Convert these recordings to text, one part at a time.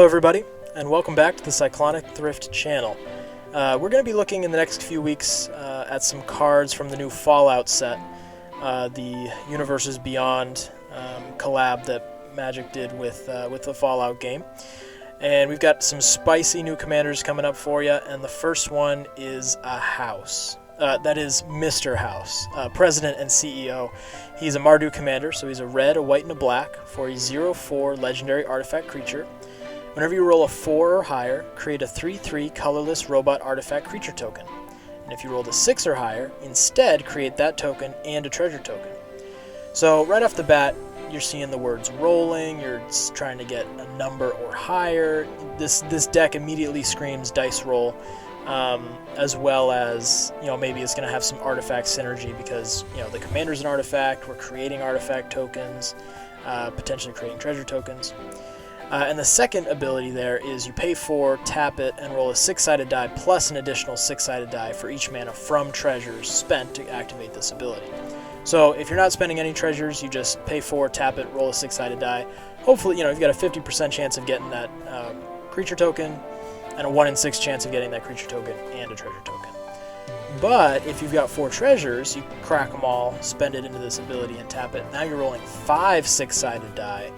everybody, and welcome back to the Cyclonic Thrift channel. We're going to be looking in the next few weeks at some cards from the new Fallout set, the Universes Beyond collab that Magic did with the Fallout game. And we've got some spicy new commanders coming up for you, and the first one is a house. That is Mr. House, President and CEO. He's a Mardu commander, so he's a red, a white, and a black for a 0/4 legendary artifact creature. Whenever you roll a 4 or higher, create a 3/3 colorless robot artifact creature token. And if you rolled a 6 or higher, instead create that token and a treasure token. So right off the bat, you're seeing the words rolling, you're trying to get a number or higher. This deck immediately screams dice roll, as well as, maybe it's going to have some artifact synergy because, the commander's an artifact, we're creating artifact tokens, potentially creating treasure tokens. And the second ability there is you pay 4, tap it, and roll a 6-sided die plus an additional 6-sided die for each mana from treasures spent to activate this ability. So if you're not spending any treasures, you just pay 4, tap it, roll a 6-sided die. Hopefully, you've got a 50% chance of getting that creature token and a 1 in 6 chance of getting that creature token and a treasure token. But if you've got 4 treasures, you crack them all, spend it into this ability, and tap it. Now you're rolling 5 6-sided die.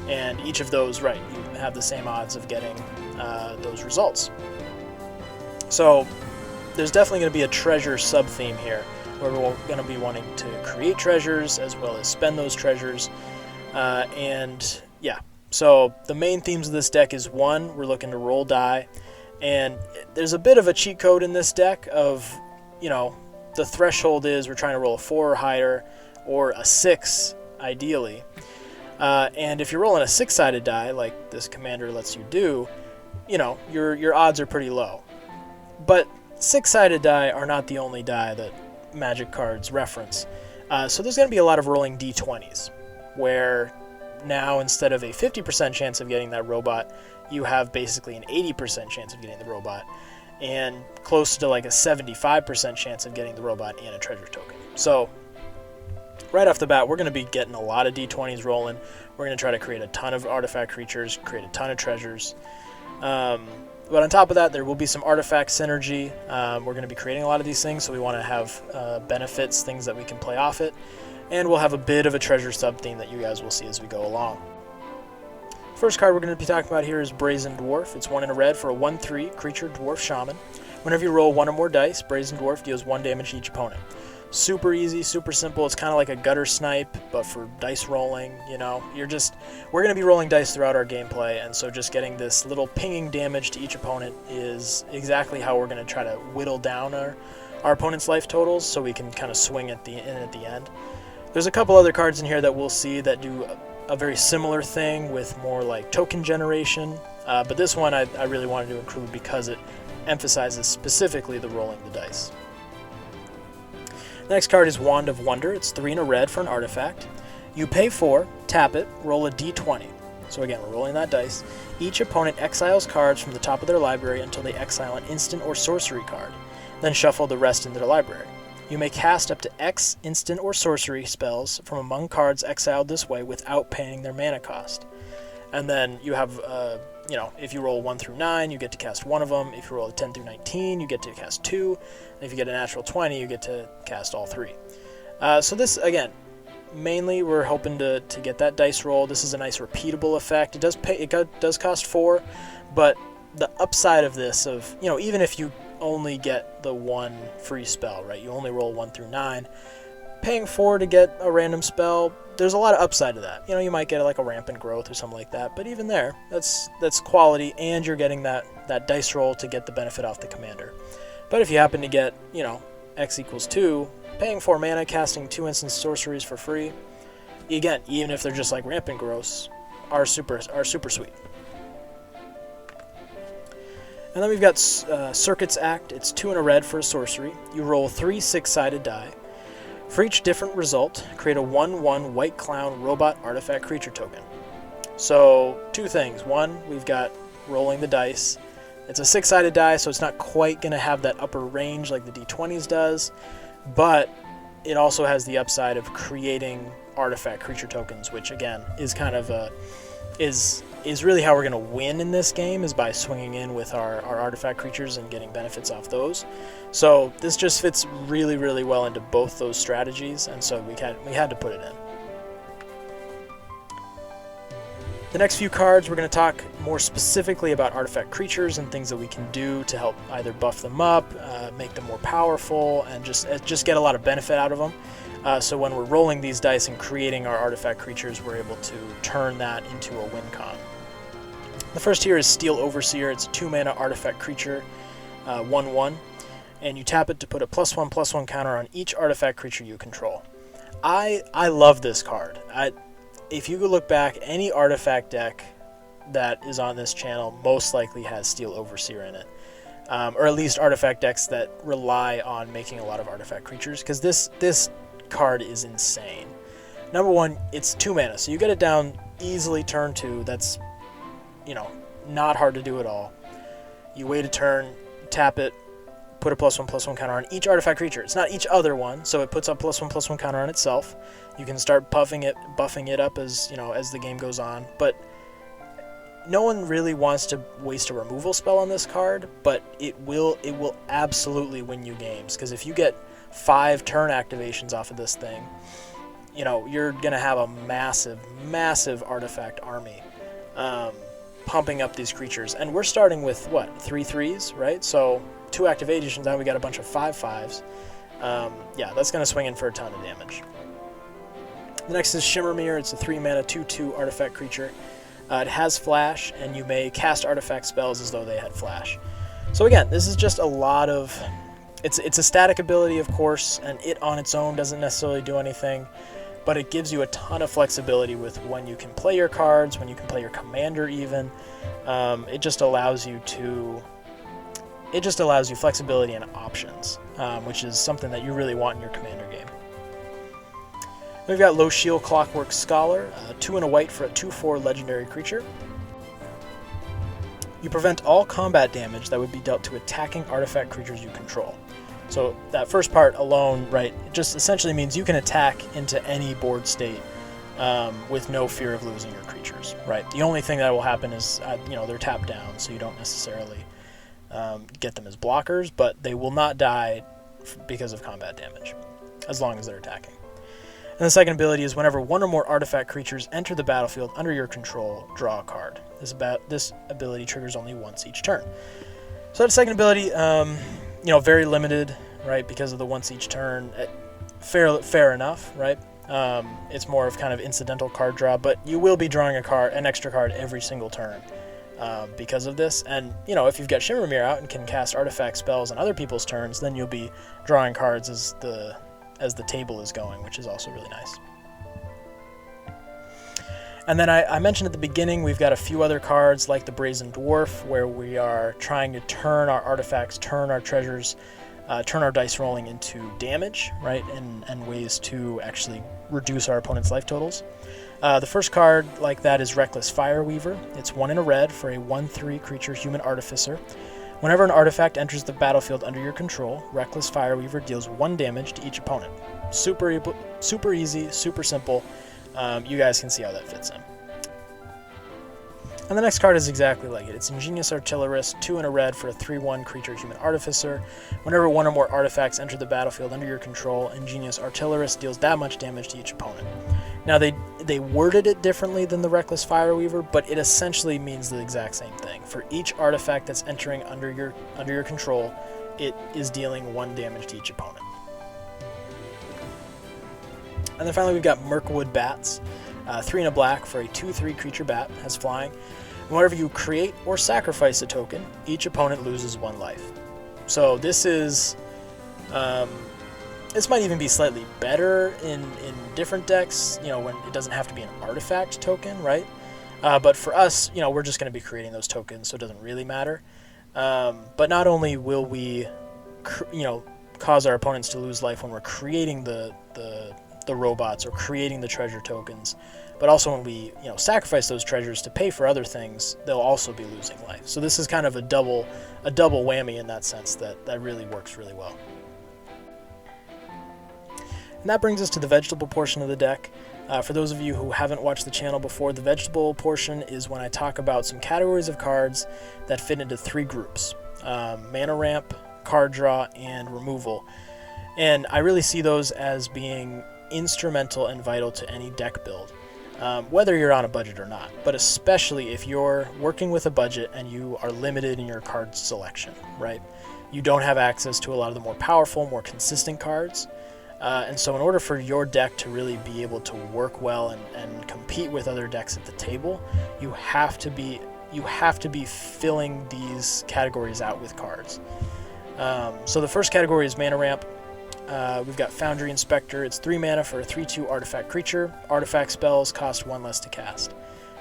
And each of those, you have the same odds of getting those results. So there's definitely going to be a treasure sub-theme here, where we're going to be wanting to create treasures as well as spend those treasures. So the main themes of this deck is, 1, we're looking to roll die. And there's a bit of a cheat code in this deck of, the threshold is we're trying to roll a 4 or higher, or a 6, ideally. And if you're rolling a 6-sided die, like this commander lets you do, your odds are pretty low. But 6-sided die are not the only die that Magic cards reference. So there's going to be a lot of rolling d20s, where now instead of a 50% chance of getting that robot, you have basically an 80% chance of getting the robot, and close to like a 75% chance of getting the robot and a treasure token. So right off the bat, we're going to be getting a lot of d20s rolling. We're going to try to create a ton of artifact creatures, create a ton of treasures. But on top of that, there will be some artifact synergy. We're going to be creating a lot of these things, so we want to have benefits, things that we can play off it. And we'll have a bit of a treasure sub-theme that you guys will see as we go along. First card we're going to be talking about here is Brazen Dwarf. It's 1 in a red for a 1/3 creature dwarf shaman. Whenever you roll 1 or more dice, Brazen Dwarf deals 1 damage to each opponent. Super easy, super simple. It's kind of like a gutter snipe, but for dice rolling. We're going to be rolling dice throughout our gameplay, and so just getting this little pinging damage to each opponent is exactly how we're going to try to whittle down our opponent's life totals, so we can kind of swing at the end. There's a couple other cards in here that we'll see that do a very similar thing with more like token generation, but this one I really wanted to include because it emphasizes specifically the rolling the dice. The next card is Wand of Wonder. It's 3 in a red for an artifact. You pay 4, tap it, roll a d20. So again, we're rolling that dice. Each opponent exiles cards from the top of their library until they exile an instant or sorcery card, then shuffle the rest into their library. You may cast up to X instant or sorcery spells from among cards exiled this way without paying their mana cost. And then you have, if you roll 1 through 9, you get to cast 1 of them. If you roll a 10 through 19, you get to cast 2. And if you get a natural 20, you get to cast all 3. So this, again, mainly we're hoping to get that dice roll. This is a nice repeatable effect. It does cost 4, but the upside of this, even if you only get the 1 free spell, you only roll 1 through 9, paying 4 to get a random spell, there's a lot of upside to that. You might get like a rampant growth or something like that, but even there, that's quality, and you're getting that dice roll to get the benefit off the commander. But if you happen to get, X equals 2, paying 4 mana, casting 2 instant sorceries for free, again, even if they're just like rampant growths, are super sweet. And then we've got Circuits Act. It's 2 in a red for a sorcery. You roll 3 6-sided die. For each different result, create a 1/1 white clown robot artifact creature token. So 2 things. 1, we've got rolling the dice. It's a 6-sided die, so it's not quite going to have that upper range like the d20s does, but it also has the upside of creating artifact creature tokens, which again is kind of is really how we're going to win in this game, is by swinging in with our artifact creatures and getting benefits off those. So this just fits really, really well into both those strategies, and so we had to put it in. The next few cards, we're going to talk more specifically about artifact creatures and things that we can do to help either buff them up, make them more powerful, and just get a lot of benefit out of them. So when we're rolling these dice and creating our artifact creatures, we're able to turn that into a win con. The first here is Steel Overseer. It's a 2-mana artifact creature, 1/1, and you tap it to put a +1/+1 counter on each artifact creature you control. I love this card. If you could look back, any artifact deck that is on this channel most likely has Steel Overseer in it. Or at least artifact decks that rely on making a lot of artifact creatures, because this card is insane. Number one, it's 2 mana, so you get it down easily turn 2. That's, not hard to do at all. You wait a turn, tap it, put a +1/+1 counter on each artifact creature. It's not each other one, so it puts a +1/+1 counter on itself. You can start buffing it up as the game goes on, but no one really wants to waste a removal spell on this card, but it will absolutely win you games, because if you get 5 turn activations off of this thing, you're gonna have a massive artifact army pumping up these creatures. And we're starting with what, 3 3s, right? So 2 activations, now we got a bunch of 5 5s. Yeah, that's gonna swing in for a ton of damage. The next is Shimmermere. It's a 3-mana 2/2 artifact creature. It has flash, and you may cast artifact spells as though they had flash. So again, this is just a lot of... It's a static ability, of course, and it on its own doesn't necessarily do anything, but it gives you a ton of flexibility with when you can play your cards, when you can play your commander even. It just allows you flexibility and options, which is something that you really want in your commander game. We've got Low Shield Clockwork Scholar, 2 and a white for a 2/4 legendary creature. You prevent all combat damage that would be dealt to attacking artifact creatures you control. So that first part alone, right, it just essentially means you can attack into any board state with no fear of losing your creatures, right? The only thing that will happen is, they're tapped down, so you don't necessarily get them as blockers, but they will not die because of combat damage, as long as they're attacking. And the second ability is whenever 1 or more artifact creatures enter the battlefield under your control, draw a card. This ability triggers only once each turn. So that second ability, very limited, right, because of the once each turn. Fair enough, right? It's more of kind of incidental card draw, but you will be drawing an extra card every single turn because of this. And, if you've got Shimmermere out and can cast artifact spells on other people's turns, then you'll be drawing cards as the table is going, which is also really nice. And then I mentioned at the beginning, we've got a few other cards like the Brazen Dwarf, where we are trying to turn our artifacts, turn our treasures, turn our dice rolling into damage, right, and ways to actually reduce our opponent's life totals. The first card like that is Reckless Fireweaver. It's 1 and a red for a 1/3 creature human artificer. Whenever an artifact enters the battlefield under your control, Reckless Fireweaver deals 1 damage to each opponent. Super easy, super simple. You guys can see how that fits in. And the next card is exactly like it. It's Ingenious Artillerist, 2 and a red for a 3/1 creature human artificer. Whenever 1 or more artifacts enter the battlefield under your control, Ingenious Artillerist deals that much damage to each opponent. Now they worded it differently than the Reckless Fireweaver, but it essentially means the exact same thing. For each artifact that's entering under your control, it is dealing 1 damage to each opponent. And then finally we've got Mirkwood Bats, 3 and a black for a 2/3 creature bat, has flying. Whenever you create or sacrifice a token, each opponent loses 1 life. So this is, this might even be slightly better in different decks, when it doesn't have to be an artifact token, right? But for us, we're just going to be creating those tokens, so it doesn't really matter. But not only will we, cause our opponents to lose life when we're creating the robots or creating the treasure tokens, but also when we sacrifice those treasures to pay for other things, they'll also be losing life. So this is kind of a double whammy in that sense that really works really well. And that brings us to the vegetable portion of the deck. For those of you who haven't watched the channel before, the vegetable portion is when I talk about some categories of cards that fit into 3 groups: mana ramp, card draw, and removal. And I really see those as being instrumental and vital to any deck build, whether you're on a budget or not, but especially if you're working with a budget and you are limited in your card selection, right? You don't have access to a lot of the more powerful, more consistent cards. And so in order for your deck to really be able to work well and compete with other decks at the table, you have to be filling these categories out with cards. So the first category is mana ramp. We've got Foundry Inspector. It's 3 mana for a 3/2 artifact creature. Artifact spells cost 1 less to cast.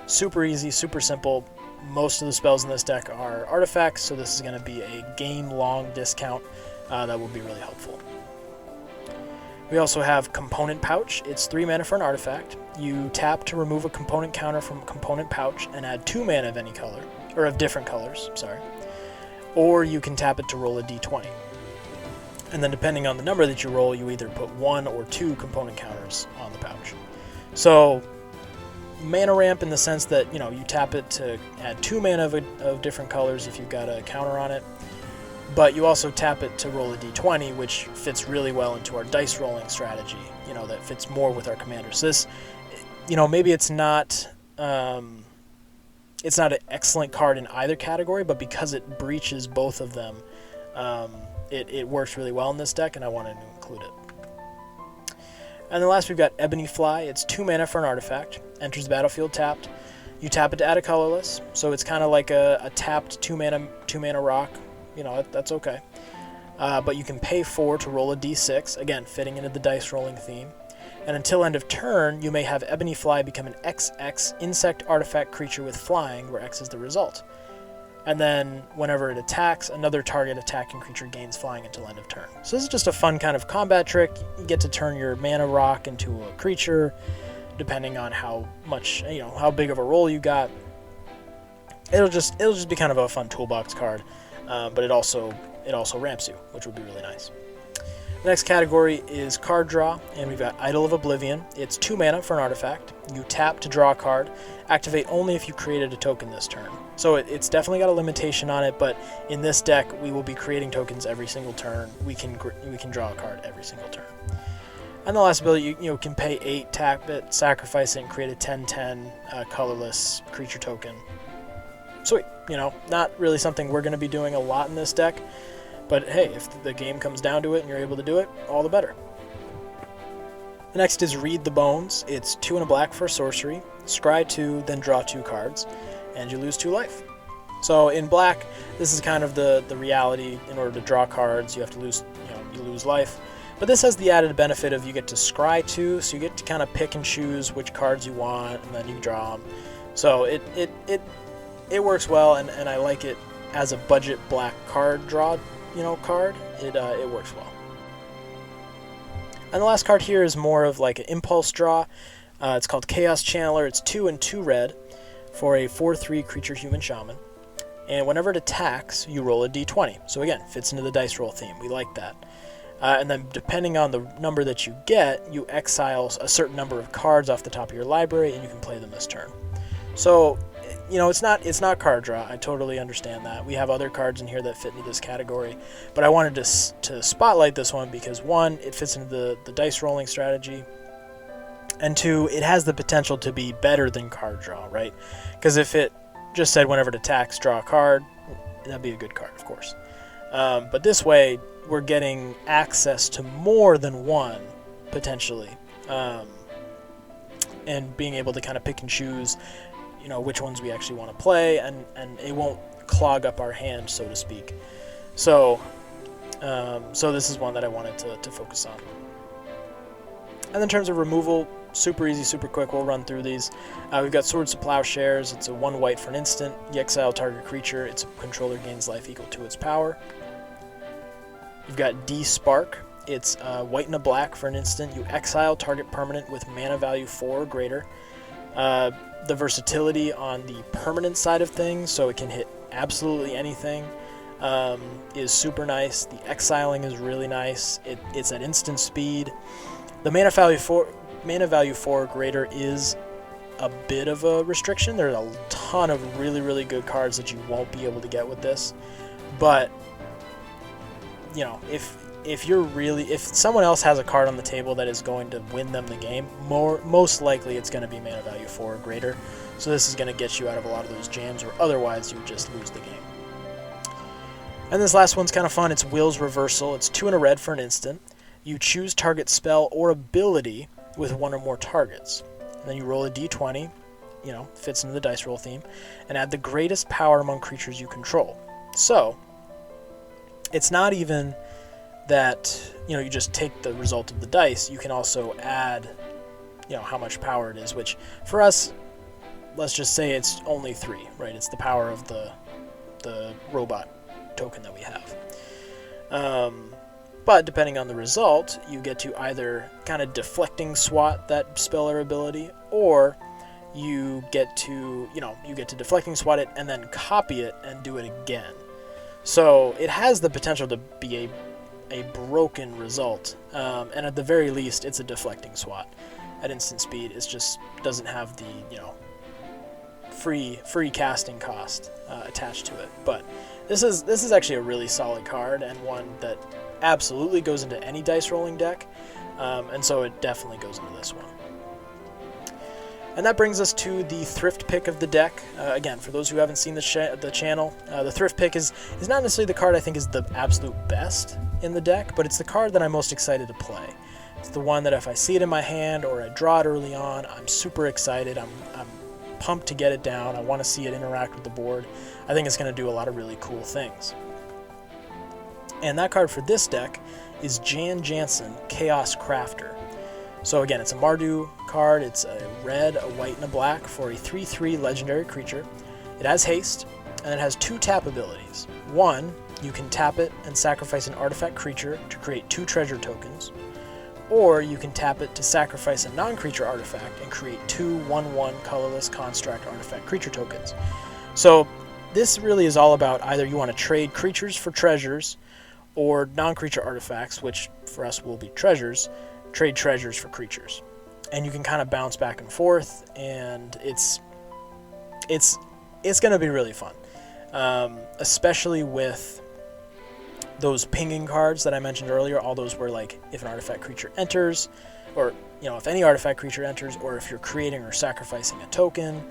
Super easy, super simple. Most of the spells in this deck are artifacts, so this is going to be a game-long discount that will be really helpful. We also have Component Pouch. It's 3 mana for an artifact. You tap to remove a component counter from a component pouch and add 2 mana of any color, or of different colors, sorry. Or you can tap it to roll a d20. And then depending on the number that you roll, you either put 1 or 2 component counters on the pouch. So mana ramp in the sense that, you tap it to add 2 mana of different colors if you've got a counter on it. But you also tap it to roll a d20, which fits really well into our dice rolling strategy, that fits more with our commander. So this, maybe it's not an excellent card in either category, but because it breaches both of them, it works really well in this deck, and I wanted to include it. And then last we've got Ebony Fly. It's 2 mana for an artifact. Enters the battlefield tapped. You tap it to add a colorless, so it's kind of like a tapped 2 mana rock. That's okay. But you can pay 4 to roll a d6, again, fitting into the dice rolling theme. And until end of turn, you may have Ebony Fly become an XX insect artifact creature with flying, where X is the result. And then whenever it attacks, another target attacking creature gains flying until end of turn. So this is just a fun kind of combat trick. You get to turn your mana rock into a creature, depending on how much, how big of a roll you got. It'll just be kind of a fun toolbox card. But it also ramps you, which would be really nice. The next category is card draw, and we've got Idol of Oblivion. It's 2 mana for an artifact. You tap to draw a card. Activate only if you created a token this turn. So it's definitely got a limitation on it, but in this deck we will be creating tokens every single turn. We can draw a card every single turn. And the last ability, you can pay 8, tap it, sacrifice it, and create a 10/10 colorless creature token. Sweet. Not really something we're going to be doing a lot in this deck, but hey, if the game comes down to it and you're able to do it, all the better. The next is Read the Bones. It's 2 and a black for a sorcery. Scry 2, then draw 2 cards, and you lose 2 life. So in black, this is kind of the reality. In order to draw cards, you have to lose, you lose life. But this has the added benefit of you get to scry 2, so you get to kind of pick and choose which cards you want, and then you draw them. So it works well, and I like it as a budget black card draw, card. It works well. And the last card here is more of like an impulse draw. It's called Chaos Channeler. It's 2 and 2 red for a 4/3 creature human shaman. And whenever it attacks, you roll a d20. So again, fits into the dice roll theme. We like that. And then depending on the number that you get, you exile a certain number of cards off the top of your library, and you can play them this turn. So it's not card draw. I totally understand that. We have other cards in here that fit into this category, but I wanted to spotlight this one because 1, it fits into the dice rolling strategy, and 2, it has the potential to be better than card draw, right? Because if it just said whenever it attacks, draw a card, that'd be a good card, of course. But this way, we're getting access to more than 1, potentially, and being able to kind of pick and choose which ones we actually want to play, and it won't clog up our hand, so to speak. So this is one that I wanted to focus on. And in terms of removal, super easy, super quick. We'll run through these. We've got Swords to Plowshares. It's a 1 white for an instant. You exile target creature. Its controller gains life equal to its power. You've got D-Spark. It's 1 white and a black for an instant. You exile target permanent with mana value 4 or greater. The versatility on the permanent side of things, so it can hit absolutely anything, is super nice. The exiling is really nice. It's at instant speed. The mana value mana value 4 or greater is a bit of a restriction. There's a ton of really, really good cards that you won't be able to get with this. But, you know, if someone else has a card on the table that is going to win them the game, most likely it's going to be mana value 4 or greater. So this is going to get you out of a lot of those jams, or otherwise you would just lose the game. And this last one's kind of fun. It's Will's Reversal. It's 2 and a red for an instant. You choose target spell or ability with one or more targets. And then you roll a d20, you know, fits into the dice roll theme, and add the greatest power among creatures you control. So, it's not even that, you know, you just take the result of the dice. You can also add, you know, how much power it is, which for us, let's just say it's only 3, right? It's the power of the robot token that we have. But depending on the result, you get to either kind of deflecting swat that spell or ability, or you get to, deflecting swat it and then copy it and do it again. So it has the potential to be a broken result, and at the very least, it's a deflecting swat. At instant speed, it just doesn't have the, you know, free casting cost attached to it. But this is actually a really solid card, and one that absolutely goes into any dice rolling deck, and so it definitely goes into this one. And that brings us to the thrift pick of the deck. Again, for those who haven't seen the channel, the thrift pick is not necessarily the card I think is the absolute best in the deck, but it's the card that I'm most excited to play. It's the one that if I see it in my hand or I draw it early on, I'm super excited. I'm pumped to get it down. I want to see it interact with the board. I think it's going to do a lot of really cool things. And that card for this deck is Jan Jansen, Chaos Crafter. So again, it's a Mardu card. It's a red, a white, and a black for a 3/3 legendary creature. It has haste, and it has 2 tap abilities. One, you can tap it and sacrifice an artifact creature to create 2 treasure tokens. Or you can tap it to sacrifice a non-creature artifact and create 2 1/1 colorless construct artifact creature tokens. So this really is all about either you want to trade creatures for treasures, or non-creature artifacts, which for us will be treasures, trade treasures for creatures. And you can kind of bounce back and forth, and it's going to be really fun. Especially with those pinging cards that I mentioned earlier, all those where, like, if an artifact creature enters, or, you know, if any artifact creature enters, or if you're creating or sacrificing a token,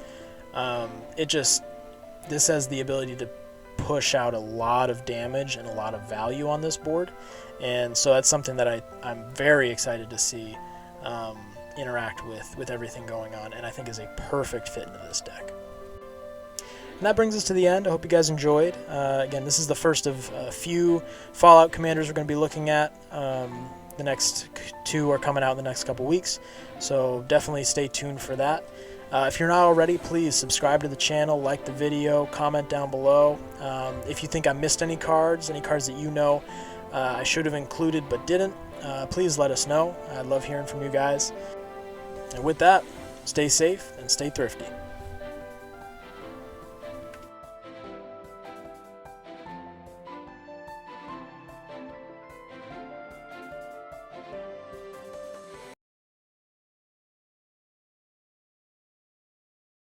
this has the ability to push out a lot of damage and a lot of value on this board, and so that's something that I'm very excited to see interact with everything going on, and I think is a perfect fit into this deck. And that brings us to the end. I hope you guys enjoyed. Again, this is the first of a few Fallout commanders we're going to be looking at. The next 2 are coming out in the next couple weeks, so definitely stay tuned for that. If you're not already, please subscribe to the channel, like the video, comment down below. If you think I missed any cards that you know I should have included but didn't, please let us know. I love hearing from you guys. And with that, stay safe and stay thrifty.